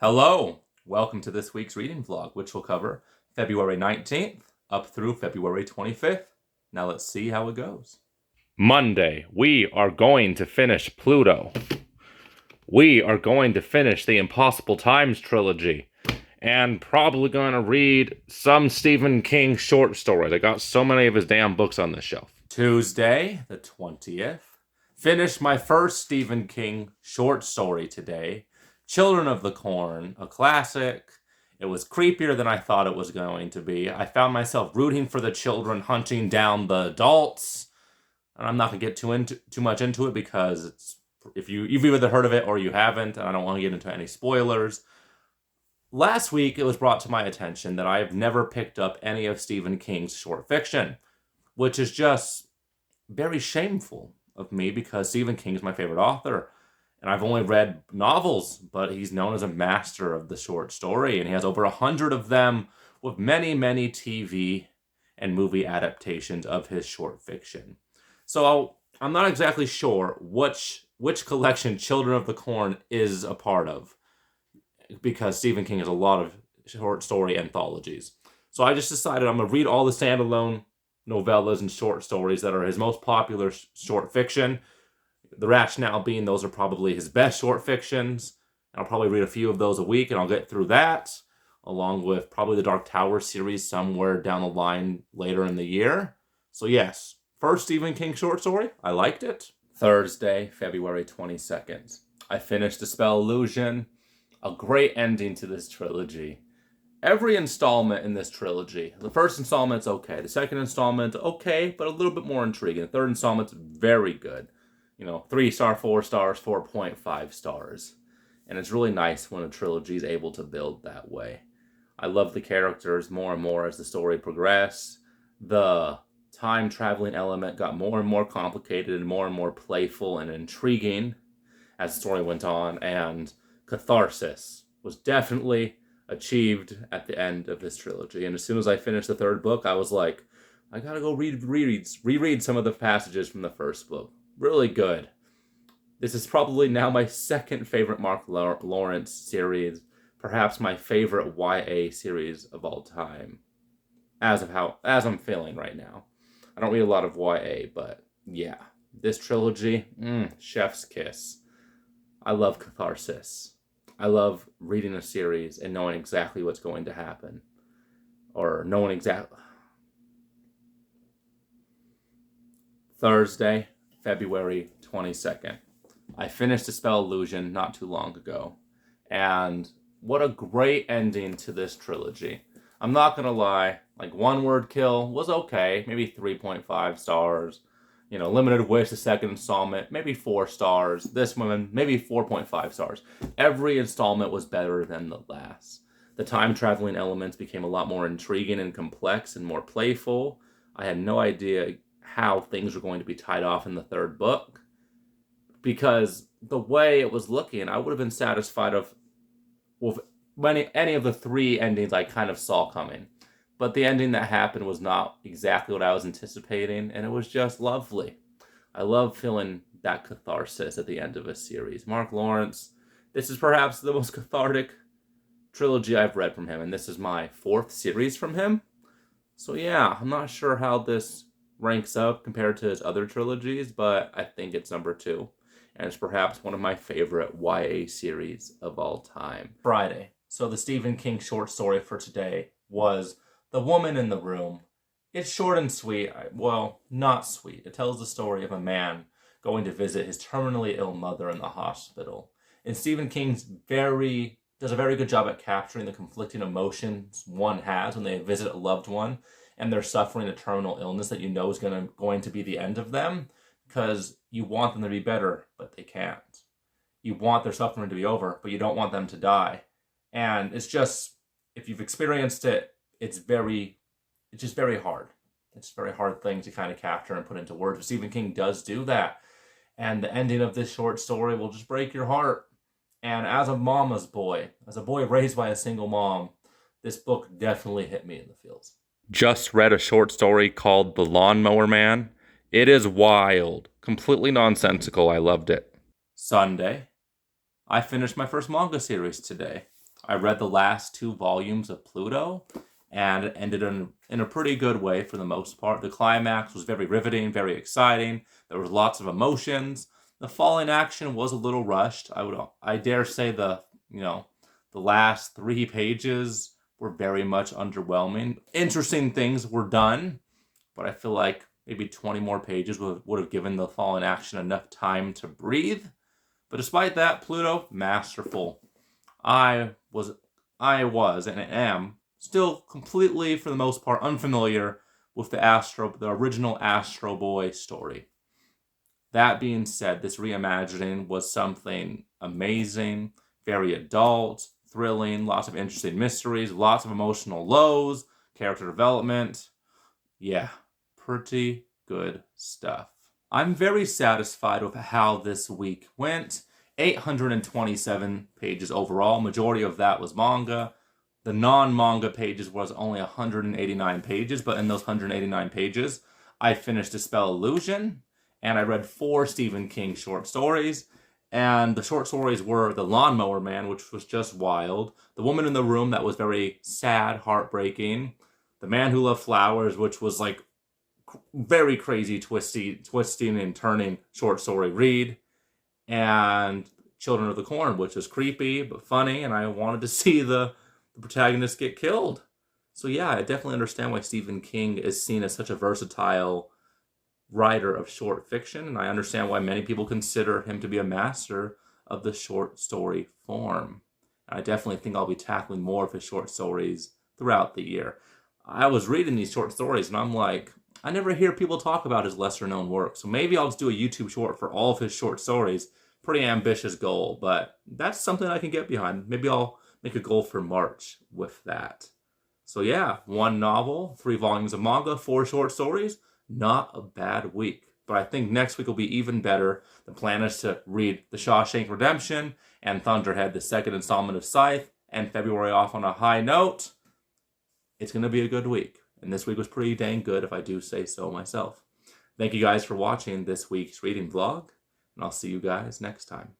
Hello! Welcome to this week's reading vlog, which will cover February 19th up through February 25th. Now let's see how it goes. Monday, we are going to finish Pluto. We are going to finish the Impossible Times trilogy. And probably going to read some Stephen King short stories. I got so many of his damn books on this shelf. Tuesday, the 20th. Finished my first Stephen King short story today. Children of the Corn, a classic. It was creepier than I thought it was going to be. I found myself rooting for the children hunting down the adults. And I'm not going to get too much into it because it's if you've either heard of it or you haven't, and I don't want to get into any spoilers. Last week, it was brought to my attention that I have never picked up any of Stephen King's short fiction, which is just very shameful of me because Stephen King is my favorite author. And I've only read novels, but he's known as a master of the short story, and he has over 100 of them with many, many TV and movie adaptations of his short fiction. So I'm not exactly sure which collection Children of the Corn is a part of, because Stephen King has a lot of short story anthologies. So I just decided I'm going to read all the standalone novellas and short stories that are his most popular short fiction. The rationale being those are probably his best short fictions. I'll probably read a few of those a week, and I'll get through that, along with probably the Dark Tower series somewhere down the line later in the year. So yes, first Stephen King short story. I liked it. Thursday, February 22nd. I finished Dispel Illusion. A great ending to this trilogy. Every installment in this trilogy, the first installment's okay. The second installment, okay, but a little bit more intriguing. The third installment's very good. 3 star, 4 stars, 4.5 stars. And it's really nice when a trilogy is able to build that way. I love the characters more and more as the story progressed. The time traveling element got more and more complicated and more playful and intriguing as the story went on, and catharsis was definitely achieved at the end of this trilogy. And as soon as I finished the third book, I was like, I gotta go reread some of the passages from the first book. Really good. This is probably now my second favorite Mark Lawrence series, perhaps my favorite YA series of all time, as I'm feeling right now. I don't read a lot of YA, but yeah, this trilogy, chef's kiss. I love catharsis. I love reading a series and knowing exactly what's going to happen, or knowing exactly. Thursday, February 22nd. I finished Dispel Illusion not too long ago, and what a great ending to this trilogy. I'm not gonna lie, One Word Kill was okay, maybe 3.5 stars. Limited Wish, the second installment, maybe 4 stars. This one, maybe 4.5 stars. Every installment was better than the last. The time traveling elements became a lot more intriguing and complex and more playful. I had no idea how things were going to be tied off in the third book, because the way it was looking, I would have been satisfied with any of the 3 endings I kind of saw coming. But the ending that happened was not exactly what I was anticipating, and it was just lovely. I love feeling that catharsis at the end of a series. Mark Lawrence, this is perhaps the most cathartic trilogy I've read from him, and this is my 4th series from him. So yeah, I'm not sure how this ranks up compared to his other trilogies, but I think it's number 2. And it's perhaps one of my favorite YA series of all time. Friday. So the Stephen King short story for today was The Woman in the Room. It's short and sweet. Well, not sweet. It tells the story of a man going to visit his terminally ill mother in the hospital. And Stephen King does a very good job at capturing the conflicting emotions one has when they visit a loved one and they're suffering a terminal illness that you know is going to be the end of them, because you want them to be better, but they can't. You want their suffering to be over, but you don't want them to die. And it's just, if you've experienced it, it's just very hard. It's a very hard thing to kind of capture and put into words. But Stephen King does do that. And the ending of this short story will just break your heart. And as a boy raised by a single mom, this book definitely hit me in the feels. Just read a short story called The Lawnmower Man. It is wild. Completely nonsensical. I loved it. Sunday. I finished my first manga series today. I read the last 2 volumes of Pluto, and it ended in a pretty good way for the most part. The climax was very riveting, very exciting. There was lots of emotions. The falling action was a little rushed. I dare say the last 3 pages were very much underwhelming. Interesting things were done, but I feel like maybe 20 more pages would have given the fallen action enough time to breathe. But despite that, Pluto, masterful. I was, I was, and am still completely, for the most part, unfamiliar with the original Astro Boy story. That being said, this reimagining was something amazing, very adult, thrilling, lots of interesting mysteries, lots of emotional lows, character development. Yeah, pretty good stuff. I'm very satisfied with how this week went. 827 pages overall. Majority of that was manga. The non-manga pages was only 189 pages, but in those 189 pages, I finished Dispel Illusion, and I read 4 Stephen King short stories. And the short stories were The Lawnmower Man, which was just wild. The Woman in the Room, that was very sad, heartbreaking. The Man Who Loved Flowers, which was like very crazy, twisting and turning short story read. And Children of the Corn, which is creepy but funny, and I wanted to see the protagonist get killed. So yeah, I definitely understand why Stephen King is seen as such a versatile writer of short fiction, and I understand why many people consider him to be a master of the short story form. And I definitely think I'll be tackling more of his short stories throughout the year. I was reading these short stories, and I'm like, I never hear people talk about his lesser known work, so maybe I'll just do a YouTube short for all of his short stories. Pretty ambitious goal, but that's something I can get behind. Maybe I'll make a goal for March with that. So yeah, 1 novel, 3 volumes of manga, 4 short stories. Not a bad week. But I think next week will be even better. The plan is to read The Shawshank Redemption and Thunderhead, the second installment of Scythe, and February off on a high note. It's going to be a good week. And this week was pretty dang good, if I do say so myself. Thank you guys for watching this week's reading vlog, and I'll see you guys next time.